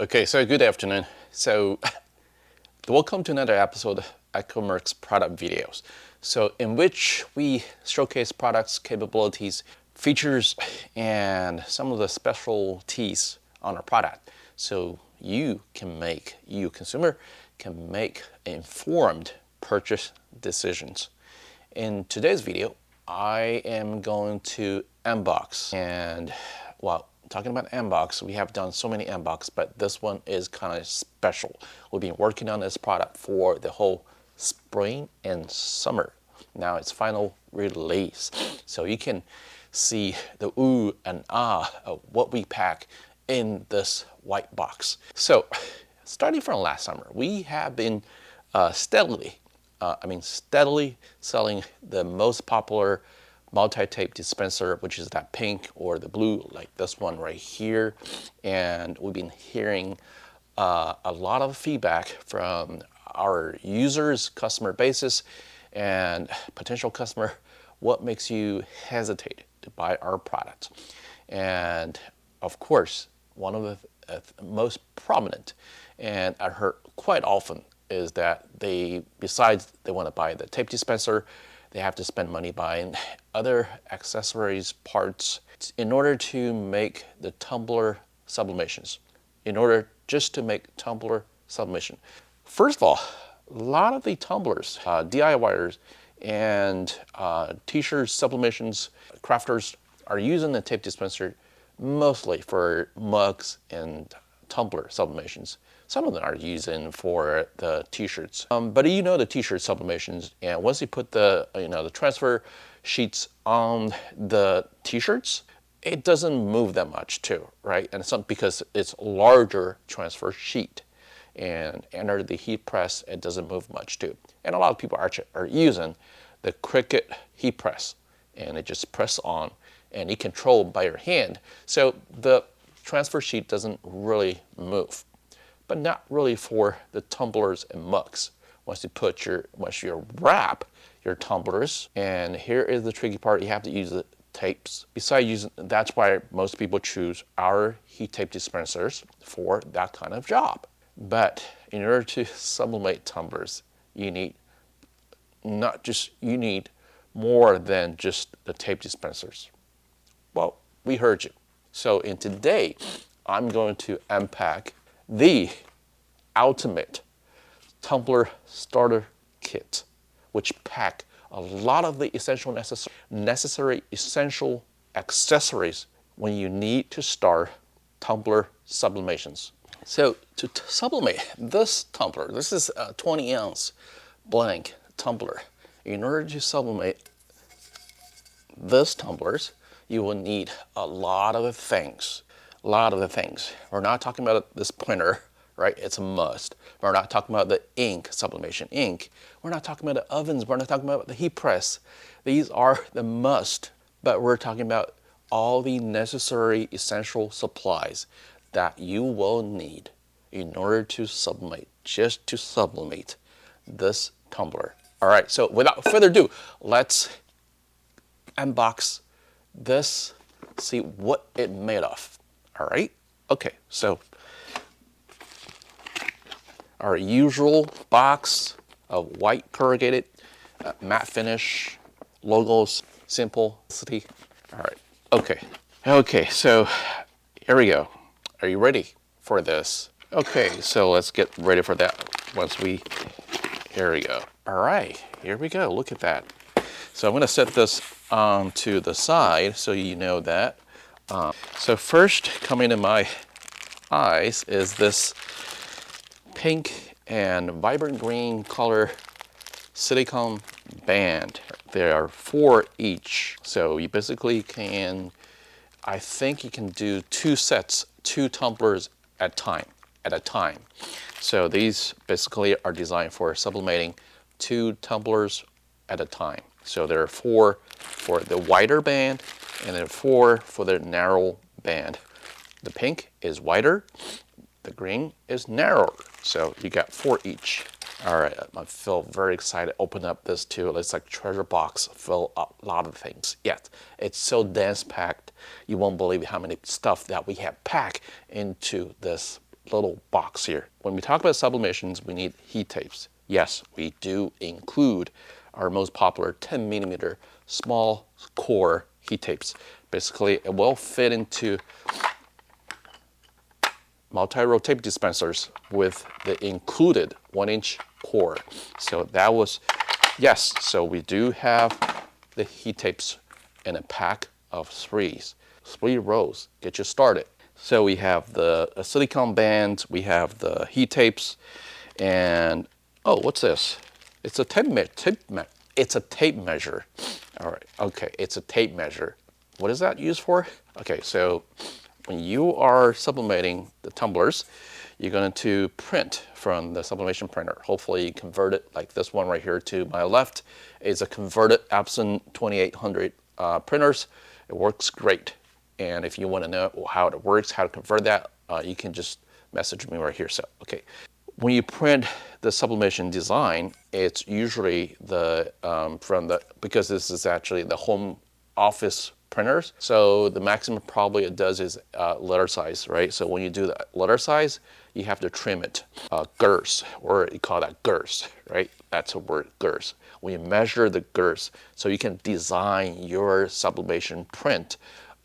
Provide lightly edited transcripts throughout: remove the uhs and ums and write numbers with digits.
Okay, so good afternoon. So welcome to another episode of Echomerx product videos. So in which we showcase products, capabilities, features, and some of the specialties on our product. So you consumer, can make informed purchase decisions. In today's video, I am going to unbox, and well, talking about unbox, we have done so many unbox, but this one is kind of special. We've been working on this product for the whole spring and summer. Now it's final release, so you can see the ooh and ah of what we pack in this white box. So starting from last summer, we have been steadily selling the most popular multi-tape dispenser, which is that pink or the blue, like this one right here. And we've been hearing a lot of feedback from our users, customer bases, and potential customer. What makes you hesitate to buy our product? And of course, one of the most prominent, and I heard quite often, is that besides they want to buy the tape dispenser, they have to spend money buying other accessories, parts, in order to make the tumbler sublimations. In order just to make tumbler sublimation. First of all, a lot of the tumblers, DIYers, and t-shirt sublimations, crafters are using the tape dispenser mostly for mugs and tumbler sublimations. Some of them are using for the t-shirts. But you know the t-shirt sublimations, and once you put the the transfer sheets on the t-shirts, it doesn't move that much too, right? And it's because it's larger transfer sheet, and under the heat press, it doesn't move much too. And a lot of people are using the Cricut heat press, and it just press on, and you control by your hand. So the transfer sheet doesn't really move, but not really for the tumblers and mugs. Once you wrap your tumblers, and here is the tricky part, you have to use the tapes. That's why most people choose our heat tape dispensers for that kind of job. But in order to sublimate tumblers, you need more than just the tape dispensers. Well, we heard you. So today, I'm going to unpack the ultimate tumbler starter kit, which pack a lot of the necessary essential accessories when you need to start tumbler sublimations. So to sublimate this tumbler, this is a 20-ounce blank tumbler. In order to sublimate these tumblers, you will need a lot of things. We're not talking about this printer, right? It's a must. We're not talking about the ink, sublimation ink. We're not talking about the ovens. We're not talking about the heat press. These are the must, but we're talking about all the necessary essential supplies that you will need in order to sublimate this tumbler. All right, so without further ado, let's unbox this, see what it made of. All right, okay, so our usual box of white corrugated matte finish, logos, simplicity. All right, okay, so here we go. Are you ready for this? Okay, so let's get ready for that here we go. All right, here we go, look at that. So I'm gonna set this to the side so you know that. So first coming to my eyes is this pink and vibrant green color silicone band. There are 4 each. So you basically I think you can do 2 sets, 2 tumblers at a time. So these basically are designed for sublimating 2 tumblers at a time. So there are 4 for the wider band, and then 4 for the narrow band. The pink is wider, the green is narrower. So you got 4 each. All right, I feel very excited. Open up this too. It's like treasure box, full of a lot of things. Yes, it's so dense packed. You won't believe how many stuff that we have packed into this little box here. When we talk about sublimations, we need heat tapes. Yes, we do include our most popular 10mm small core heat tapes. Basically, it will fit into multi-row tape dispensers with the included 1-inch core. So that was, yes, so we do have the heat tapes in a pack of 3 rows, get you started. So we have the silicone bands, we have the heat tapes, and oh, what's this? It's a it's a tape measure. All right, okay, it's a tape measure. What is that used for? Okay, so when you are sublimating the tumblers, you're going to print from the sublimation printer. Hopefully you convert it like this one right here to my left. It's a converted Epson 2800 printers. It works great. And if you want to know how it works, how to convert that, you can just message me right here. So, okay. When you print the sublimation design, it's usually the, because this is actually the home office printers. So the maximum probably it does is letter size, right? So when you do the letter size, you have to trim it, girths, or you call that girths, right? That's a word, girths. When you measure the girths, so you can design your sublimation print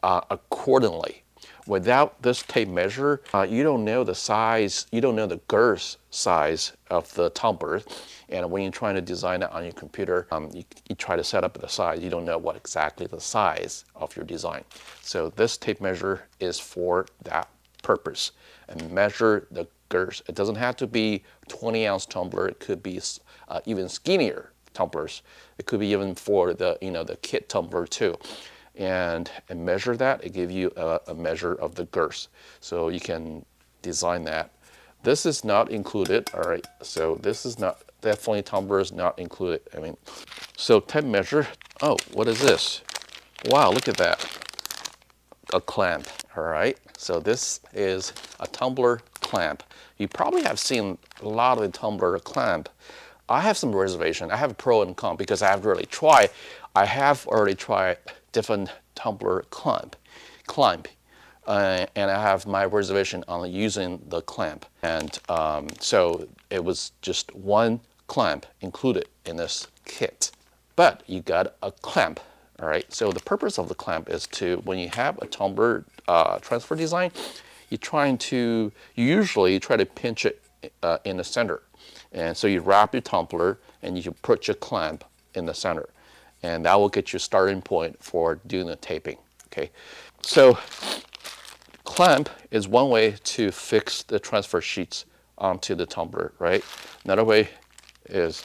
accordingly. Without this tape measure, you don't know the size, you don't know the girth size of the tumbler. And when you're trying to design it on your computer, you try to set up the size, you don't know what exactly the size of your design. So this tape measure is for that purpose. And measure the girth. It doesn't have to be 20-ounce tumbler, it could be even skinnier tumblers. It could be even for the, the kit tumbler too. And measure that, it gives you a measure of the girth. So you can design that. This is not included, all right? So this is not, definitely tumbler is not included. I mean, so tape measure, oh, what is this? Wow, look at that. A clamp, all right? So this is a tumbler clamp. You probably have seen a lot of the tumbler clamp. I have some reservation. I have a pro and con because I have really tried. I have already tried different tumbler clamp, and I have my reservation on using the clamp. And so it was just one clamp included in this kit. But you got a clamp, all right? So the purpose of the clamp is to, when you have a tumbler transfer design, you usually try to pinch it in the center. And so you wrap your tumbler and you put your clamp in the center. And that will get your starting point for doing the taping, okay? So clamp is one way to fix the transfer sheets onto the tumbler, right? Another way is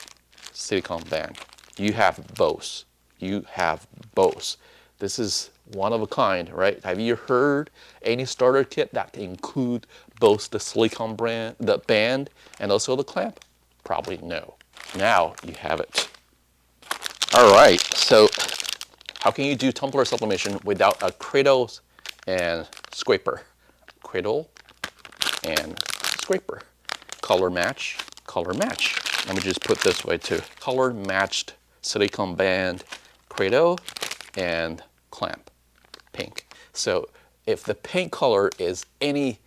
silicone band. You have both. You have both. This is one of a kind, right? Have you heard any starter kit that include both the silicone band, the band, and also the clamp? Probably no. Now you have it. All right, so how can you do tumbler sublimation without a cradle and scraper? Cradle and scraper. Color match, color match. Let me just put this way too. Color matched silicone band, cradle, and clamp, pink. So if the pink color is any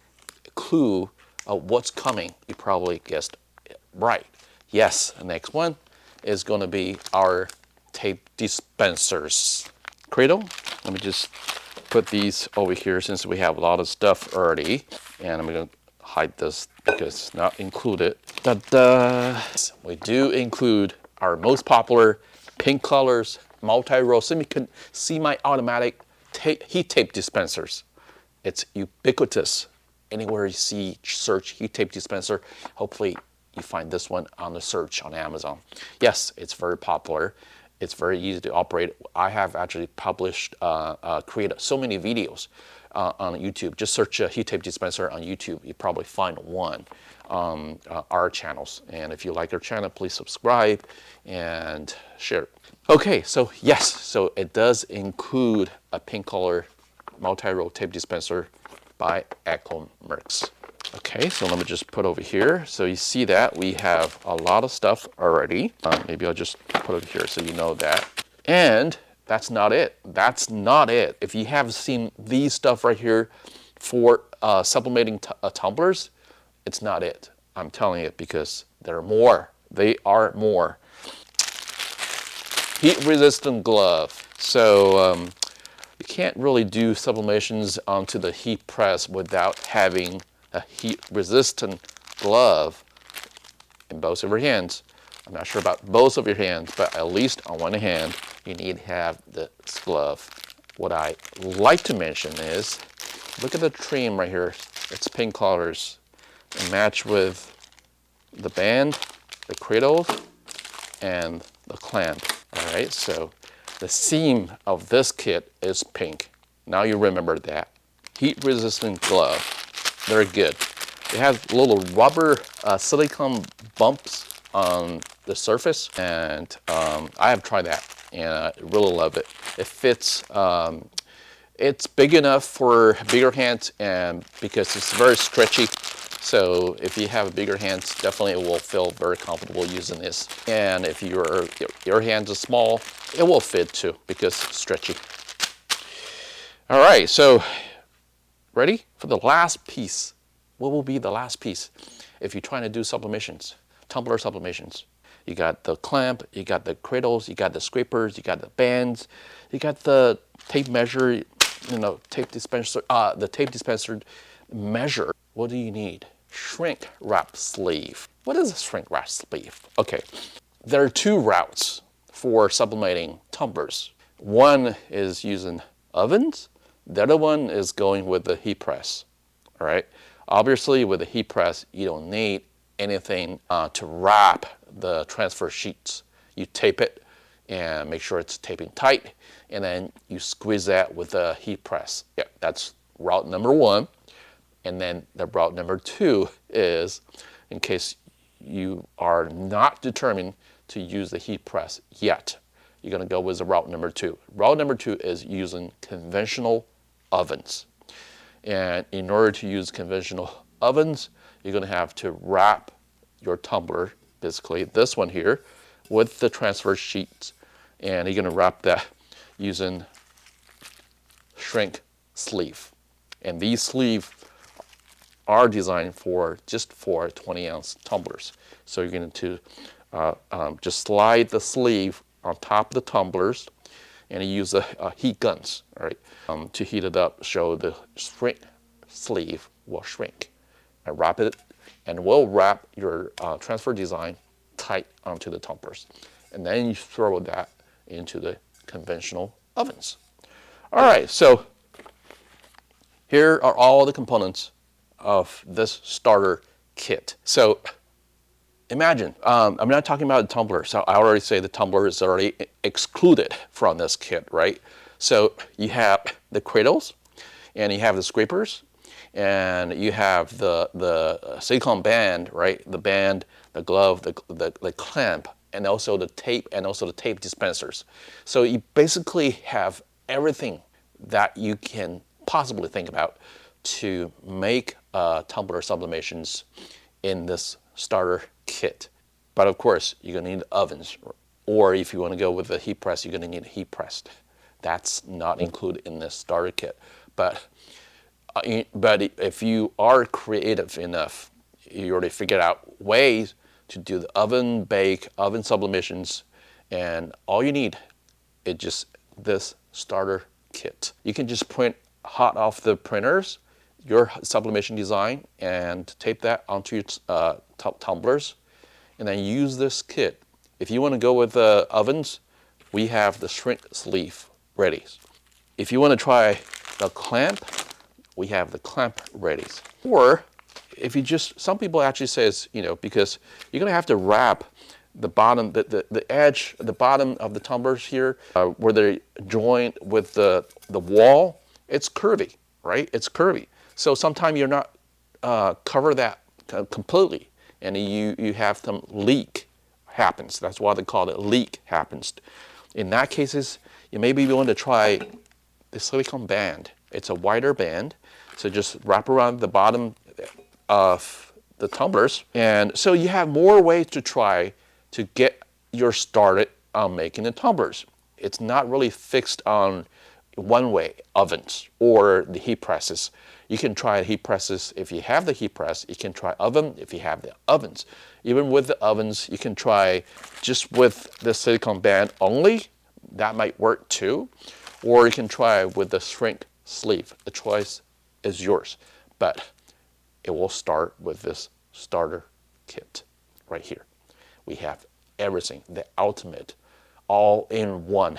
clue of what's coming, you probably guessed it right. Yes, the next one is going to be our tape dispensers. Cradle, let me just put these over here since we have a lot of stuff already. And I'm going to hide this because it's not included. Ta-da! We do include our most popular pink colors, multi-row semi-automatic heat tape dispensers. It's ubiquitous. Anywhere you see search heat tape dispenser, hopefully you find this one on the search on Amazon. Yes, it's very popular. It's very easy to operate. I have actually published, created so many videos on YouTube. Just search a heat tape dispenser on YouTube. You probably find one on our channels. And if you like our channel, please subscribe and share. Okay, so yes, so it does include a pink color multi-row tape dispenser by Echomerx. Okay, so let me just put over here. So you see that we have a lot of stuff already. Maybe I'll just put over here so you know that. And that's not it. That's not it. If you have seen these stuff right here for sublimating tumblers, it's not it. I'm telling you because there are more. They are more. Heat-resistant glove. So you can't really do sublimations onto the heat press without having a heat-resistant glove in both of your hands. I'm not sure about both of your hands, but at least on one hand, you need to have this glove. What I like to mention is, look at the trim right here. It's pink colors. It match with the band, the cradle, and the clamp. All right, so the seam of this kit is pink. Now you remember that. Heat-resistant glove, very good. It has little rubber silicone bumps on the surface, and I have tried that, and I really love it. It fits. It's big enough for bigger hands, and because it's very stretchy. So if you have bigger hands, definitely it will feel very comfortable using this. And if your hands are small, it will fit too because it's stretchy. All right, so ready for the last piece. What will be the last piece if you're trying to do sublimations, tumbler sublimations? You got the clamp, you got the cradles, you got the scrapers, you got the bands, you got the tape measure, tape dispenser, the tape dispenser measure. What do you need? Shrink wrap sleeve. What is a shrink wrap sleeve? Okay, there are two routes for sublimating tumblers. One is using ovens. The other one is going with the heat press. All right. Obviously, with the heat press, you don't need anything to wrap the transfer sheets. You tape it and make sure it's taping tight, and then you squeeze that with the heat press. Yeah, that's route number one. And then the route number two is, in case you are not determined to use the heat press yet, you're going to go with the route number two. Route number two is using conventional ovens. And in order to use conventional ovens, you're going to have to wrap your tumbler, basically this one here, with the transfer sheets. And you're going to wrap that using shrink sleeve. And these sleeves are designed just for 20-ounce tumblers. So you're going to just slide the sleeve on top of the tumblers, and you use heat guns, all right, to heat it up. So the shrink sleeve will shrink, and wrap it, and will wrap your transfer design tight onto the tumblers, and then you throw that into the conventional ovens. All right, so here are all the components of this starter kit. So imagine, I'm not talking about the tumbler, so I already say the tumbler is already excluded from this kit, right? So you have the cradles, and you have the scrapers, and you have the silicone band, right? The band, the glove, the clamp, and also the tape, and also the tape dispensers. So you basically have everything that you can possibly think about to make tumbler sublimations in this starter kit. But of course, you're going to need ovens, or if you want to go with the heat press, you're going to need a heat press. That's not included in this starter kit. But if you are creative enough, you already figured out ways to do the oven bake, oven sublimations, and all you need is just this starter kit. You can just print hot off the printers your sublimation design and tape that onto your tumblers, and then use this kit. If you want to go with the ovens, we have the shrink sleeve ready. If you want to try the clamp, we have the clamp ready. Or if you just, some people actually says, because you're going to have to wrap the bottom, the edge, the bottom of the tumblers here, where they join with the wall, it's curvy, right? It's curvy. So sometimes you're not cover that completely, and you have some leak happens. That's why they call it leak happens. In that cases, you may be willing to try the silicone band. It's a wider band, so just wrap around the bottom of the tumblers, and so you have more ways to try to get your started on making the tumblers. It's not really fixed on one-way ovens or the heat presses. You can try heat presses if you have the heat press. You can try oven if you have the ovens. Even with the ovens, you can try just with the silicone band only. That might work too. Or you can try with the shrink sleeve. The choice is yours. But it will start with this starter kit right here. We have everything, the ultimate, all-in-one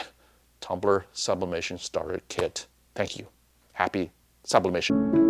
Tumbler Sublimation Starter Kit. Thank you. Happy sublimation.